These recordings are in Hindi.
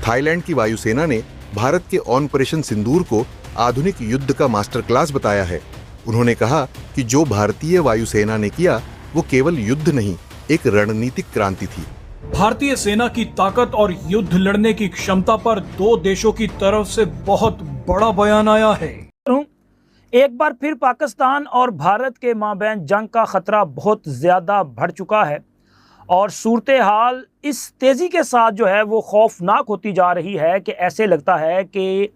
थाईलैंड की वायुसेना ने भारत के ऑपरेशन सिंदूर को आधुनिक युद्ध का मास्टर क्लास बताया है। उन्होंने कहा कि जो भारतीय वायुसेना ने किया वो केवल युद्ध नहीं, एक रणनीतिक क्रांति थी। भारतीय सेना की ताकत और युद्ध लड़ने की क्षमता पर दो देशों की तरफ से बहुत बड़ा बयान आया है। एक बार फिर पाकिस्तान और भारत के माबैन जंग का खतरा बहुत ज्यादा बढ़ चुका है और सूरत हाल इस तेजी के साथ जो है वो खौफनाक होती जा रही है कि ऐसे लगता है कि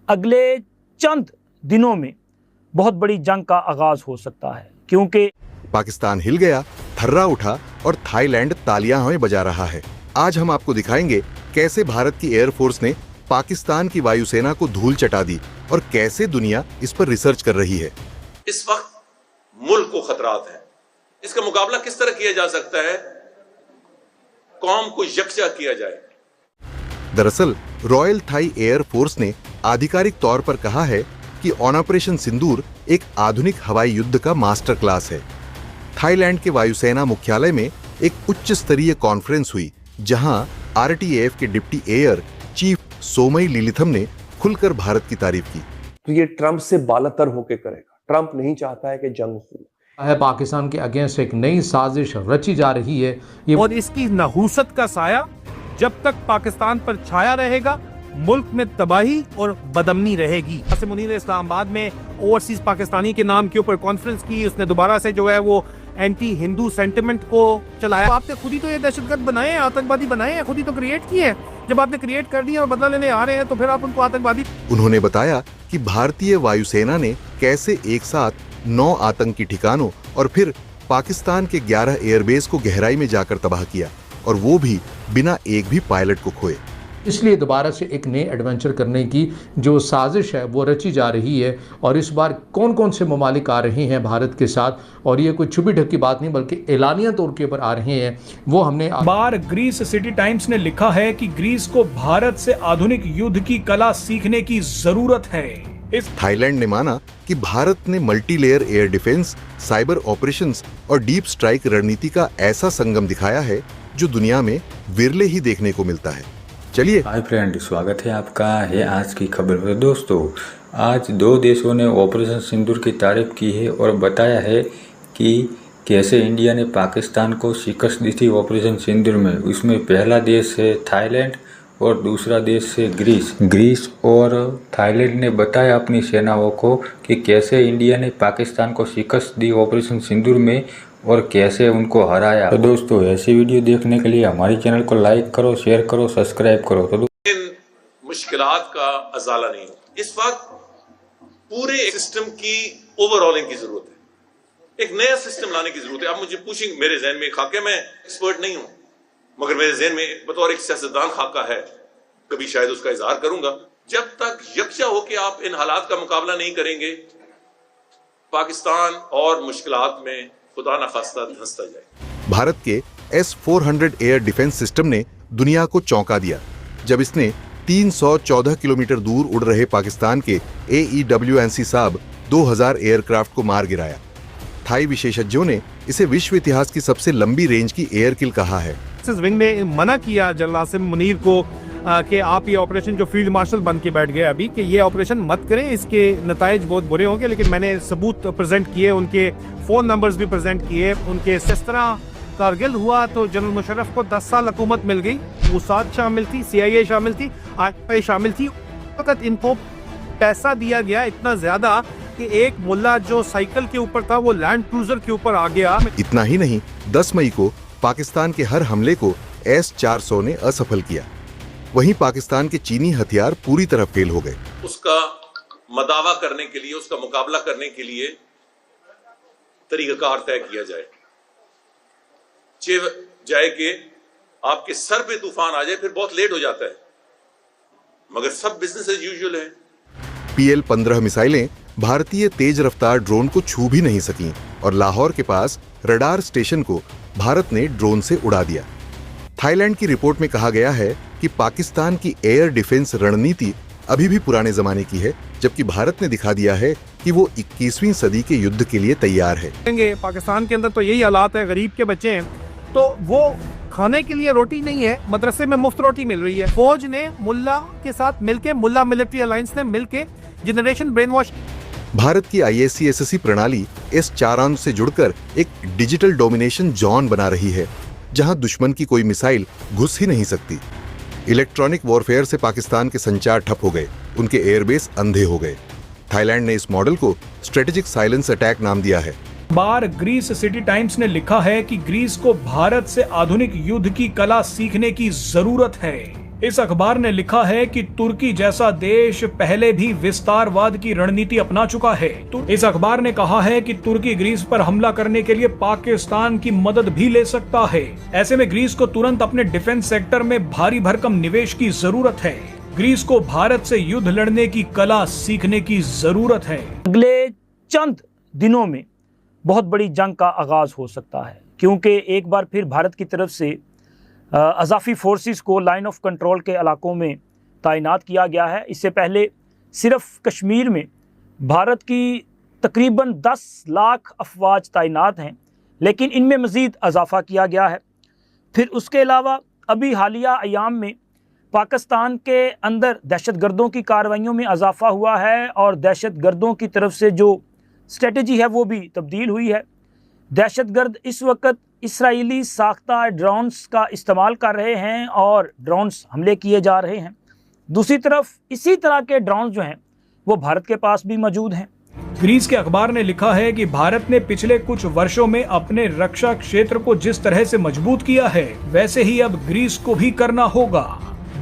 अगले चंद दिनों में बहुत बड़ी जंग का आगाज हो सकता है, क्योंकि पाकिस्तान हिल गया, थर्रा उठा और थाईलैंड तालियां बजा रहा है। आज हम आपको दिखाएंगे कैसे भारत की एयरफोर्स ने पाकिस्तान की वायुसेना को धूल चटा दी और कैसे दुनिया इस पर रिसर्च कर रही है। इस वक्त मुल्क को खतरात हैं, इसका मुकाबला किस तरह किया जा सकता है, कौम को यकजा किया जाए। दरअसल रॉयल थाई एयर फोर्स ने आधिकारिक तौर पर कहा है कि ऑपरेशन सिंदूर एक आधुनिक हवाई युद्ध का मास्टर क्लास है। थाईलैंड के वायुसेना मुख्यालय में एक उच्च स्तरीय कॉन्फ्रेंस हुई, जहां RTAF के डिप्टी एयर चीफ सोमई लिलिथम ने खुलकर भारत की तारीफ की। तो ये ट्रंप से बालातर होकर करेगा। ट्रंप नहीं चाहता है कि जंग हो। पाकिस्तान के अगेंस्ट एक नई साजिश रची जा रही है और इसकी नहूसत का साया जब तक पाकिस्तान पर छाया रहेगा, मुल्क में तबाही और बदअमनी रहेगी। कासिम मुनीर ने इस्लामाबाद में ओवरसीज पाकिस्तानी के नाम के ऊपर कॉन्फ्रेंस की। उसने दोबारा से जो है वो एंटी हिंदू सेंटिमेंट को चलाया। आपने खुद ही तो ये दहशतगर्द बनाए हैं, आतंकवादी बनाए हैं, खुद ही तो क्रिएट किए हैं। जब आपने क्रिएट कर दिया और बदला लेने आ रहे हैं तो फिर आप उनको आतंकवादी। उन्होंने बताया कि भारतीय वायुसेना ने कैसे एक साथ 9 आतंकी ठिकानों और फिर पाकिस्तान के 11 एयरबेस को गहराई में जाकर तबाह किया, और वो भी बिना एक भी पायलट को खोए। इसलिए दोबारा से एक नए एडवेंचर करने की जो साजिश है वो रची जा रही है। और इस बार कौन कौन से ममालिक आ रहे हैं भारत के साथ, और ये कोई छुपी ढकी बात नहीं बल्कि एलानिया तौर के ऊपर आ रहे हैं, वो हमने बार ग्रीस सिटी टाइम्स ने लिखा है कि ग्रीस को भारत से आधुनिक युद्ध की कला सीखने की जरूरत है। थाईलैंड ने माना कि भारत ने multilayer air defence, cyber operations और डीप स्ट्राइक रणनीति का ऐसा संगम दिखाया है जो दुनिया में विरले ही देखने को मिलता है। चलिए। हाय फ्रेंड, स्वागत है आपका है आज की खबर में। दोस्तों, आज दो देशों ने ऑपरेशन सिंदूर की तारीफ की है और बताया है कि कैसे इंडिया ने पाकिस्तान को शिकस्त दी थी ऑपरेशन सिंदूर में। उसमें पहला देश है थाईलैंड और दूसरा देश है ग्रीस और थाईलैंड ने बताया अपनी सेनाओं को कि कैसे इंडिया ने पाकिस्तान को शिकस्त दी ऑपरेशन सिंदूर में और कैसे उनको हराया। तो दोस्तों, ऐसी वीडियो देखने के लिए हमारे चैनल को लाइक करो, शेयर करो, सब्सक्राइब करो। तो इन मुश्किलात का अजाला नहीं हो। इस वक्त पूरे सिस्टम की ओवरऑलिंग की जरूरत है, एक नया सिस्टम लाने की जरूरत है। आप मुझे पूछेंगे, मेरे जहन में खाके, मैं एक्सपर्ट नहीं हूं, मगर मेरे जहन में बतौर एक सियासतदान खाका है, कभी शायद उसका इजहार करूंगा। जब तक यकजा होकर आप इन हालात का मुकाबला नहीं करेंगे, पाकिस्तान और मुश्किलात में खुदा न खास्ता धंसता जाए। भारत के S-400 एयर डिफेंस सिस्टम ने दुनिया को चौंका दिया जब इसने 314 किलोमीटर दूर उड़ रहे पाकिस्तान के AEWNC साब 2000 एयरक्राफ्ट को मार गिराया। थाई विशेषज्ञों ने इसे विश्व इतिहास की सबसे लंबी रेंज की एयर किल कहा है। विंग ने मना किया जनरल कासिम मुनीर को कि आप ये ऑपरेशन जो फील्ड मार्शल बन के बैठ गए अभी, कि ये ऑपरेशन मत करें, इसके नताइज बहुत बुरे होंगे। लेकिन मैंने सबूत प्रेजेंट किए, उनके फ़ोन नंबर्स भी प्रेजेंट किए। उनके जिस तरह कारगिल हुआ तो जनरल मुशर्रफ को 10 साल हुकूमत मिल गई, मोसाद शामिल थी, CIA शामिल थी, ISI शामिल थी। वक्त इनको पैसा दिया गया इतना ज़्यादा कि एक मुल्ला जो साइकिल के ऊपर था वो लैंड क्रूजर के ऊपर आ गया। इतना ही नहीं, 10 मई को पाकिस्तान के हर हमले को S-400 ने असफल किया। वहीं पाकिस्तान के चीनी हथियार पूरी तरह फेल हो गए। उसका मदावा करने के लिए, उसका मुकाबला करने के लिए तरीकाकार तय किया जाए कि आपके सर पे तूफान आ जाए, फिर बहुत लेट हो जाता है, मगर सब बिजनेस एज यूजुअल है। PL-15 मिसाइलें भारतीय तेज रफ्तार ड्रोन को छू भी नहीं सकीं और लाहौर के पास रडार स्टेशन को भारत ने ड्रोन से उड़ा दिया। थाईलैंड की रिपोर्ट में कहा गया है कि पाकिस्तान की एयर डिफेंस रणनीति अभी भी पुराने जमाने की है, जबकि भारत ने दिखा दिया है कि वो 21वीं सदी के युद्ध के लिए तैयार है। पाकिस्तान के अंदर तो यही हालात है, गरीब के बच्चे हैं तो वो खाने के लिए रोटी नहीं है, मदरसे में मुफ्त रोटी मिल रही है। फौज ने मुल्ला के साथ मिलके, मुल्ला मिलिट्री अलायंस ने मिलके जनरेशन ब्रेन वॉश। भारत की IAC-SSC प्रणाली इस चारांश से जुड़कर एक डिजिटल डोमिनेशन जोन बना रही है, जहां दुश्मन की कोई मिसाइल घुस ही नहीं सकती। इलेक्ट्रॉनिक वॉरफेयर से पाकिस्तान के संचार ठप हो गए, उनके एयरबेस अंधे हो गए। थाईलैंड ने इस मॉडल को स्ट्रेटेजिक साइलेंस अटैक नाम दिया है। बार ग्रीस सिटी टाइम्स ने लिखा है कि ग्रीस को भारत से आधुनिक युद्ध की कला सीखने की जरूरत है। इस अखबार ने लिखा है कि तुर्की जैसा देश पहले भी विस्तारवाद की रणनीति अपना चुका है। इस अखबार ने कहा है कि तुर्की ग्रीस पर हमला करने के लिए पाकिस्तान की मदद भी ले सकता है। ऐसे में ग्रीस को तुरंत अपने डिफेंस सेक्टर में भारी भरकम निवेश की जरूरत है। ग्रीस को भारत से युद्ध लड़ने की कला सीखने की जरूरत है। अगले चंद दिनों में बहुत बड़ी जंग का आगाज हो सकता है, क्योंकि एक बार फिर भारत की तरफ से अज़ाफ़ी फोर्सेस को लाइन ऑफ कंट्रोल के इलाकों में तैनात किया गया है। इससे पहले सिर्फ कश्मीर में भारत की तकरीबन 10 लाख अफवाज तैनात हैं, लेकिन इनमें मज़ीद इजाफ़ा किया गया है। फिर उसके अलावा अभी हालिया अयाम में पाकिस्तान के अंदर दहशतगर्दों की कार्रवाइयों में इजाफ़ा हुआ है और दहशतगर्दों की तरफ से जो स्ट्रेटजी है वो भी तब्दील हुई है। दहशतगर्द इस वक्त इसराइली साख्ता ड्रोन्स का इस्तेमाल कर रहे हैं और ड्रोन्स हमले किए जा रहे हैं। दूसरी तरफ इसी तरह के ड्रोन्स जो हैं वो भारत के पास भी मौजूद हैं। ग्रीस के अखबार ने लिखा है कि भारत ने पिछले कुछ वर्षों में अपने रक्षा क्षेत्र को जिस तरह से मजबूत किया है, वैसे ही अब ग्रीस को भी करना होगा।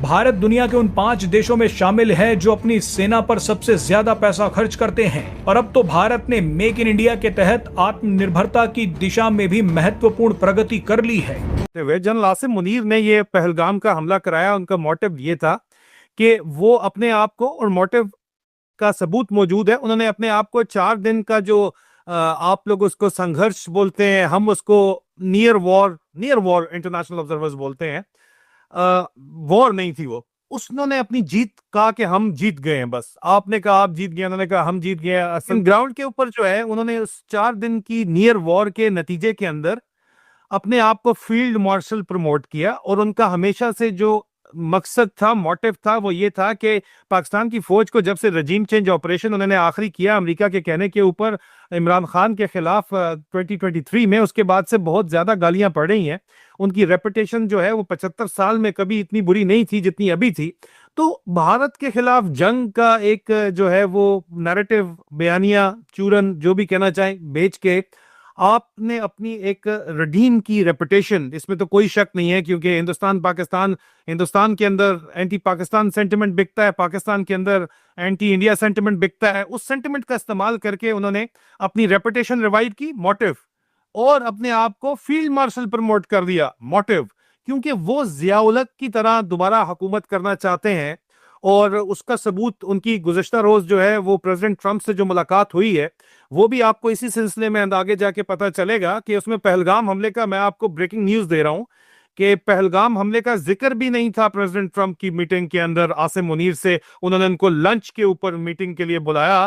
भारत दुनिया के उन 5 देशों में शामिल है जो अपनी सेना पर सबसे ज्यादा पैसा खर्च करते हैं, और अब तो भारत ने मेक इन इंडिया के तहत आत्मनिर्भरता की दिशा में भी महत्वपूर्ण प्रगति कर ली है। जनरल आसिम मुनीर ने ये पहलगाम का हमला कराया, उनका मोटिव ये था कि वो अपने आप को, और मोटिव का सबूत मौजूद है, उन्होंने अपने आप को 4 दिन का जो आप लोग उसको संघर्ष बोलते हैं, हम उसको नियर वॉर इंटरनेशनल ऑब्जर्वर्स बोलते हैं, वॉर नहीं थी वो, उन्होंने अपनी जीत कहा कि हम जीत गए हैं। बस आपने कहा आप जीत गए, उन्होंने कहा हम जीत गए। असल ग्राउंड के ऊपर जो है, उन्होंने उस 4 दिन की नियर वॉर के नतीजे के अंदर अपने आप को फील्ड मार्शल प्रमोट किया, और उनका हमेशा से जो मकसद था, मोटिव था, वो ये था कि पाकिस्तान की फौज को जब से रजीम चेंज ऑपरेशन उन्होंने आखिरी किया अमेरिका के कहने के ऊपर इमरान खान के खिलाफ 2023 में, उसके बाद से बहुत ज्यादा गालियां पड़ रही हैं। उनकी रेपुटेशन जो है वो 75 साल में कभी इतनी बुरी नहीं थी जितनी अभी थी। तो भारत के खिलाफ जंग का एक जो है वो नैरेटिव, बयानिया, चूरन, जो भी कहना चाहें, बेच के आपने अपनी एक रिडीम की रेपुटेशन, इसमें तो कोई शक नहीं है, क्योंकि हिंदुस्तान के अंदर एंटी पाकिस्तान सेंटिमेंट बिकता है, पाकिस्तान के अंदर एंटी इंडिया सेंटिमेंट बिकता है। उस सेंटिमेंट का इस्तेमाल करके उन्होंने अपनी रेपुटेशन रिवाइव की, मोटिव, और अपने आप को फील्ड मार्शल प्रमोट कर दिया, मोटिव, क्योंकि वो ज़िया-उल-हक की तरह दोबारा हुकूमत करना चाहते हैं। और उसका सबूत उनकी गुज़श्ता रोज़ जो है वो प्रेसिडेंट ट्रंप से जो मुलाकात हुई है, वो भी आपको इसी सिलसिले में आगे जाके पता चलेगा कि उसमें पहलगाम हमले का, मैं आपको ब्रेकिंग न्यूज़ दे रहा हूँ कि पहलगाम हमले का जिक्र भी नहीं था प्रेसिडेंट ट्रंप की मीटिंग के अंदर आसिम मुनीर से। उन्होंने उनको लंच के ऊपर मीटिंग के लिए बुलाया,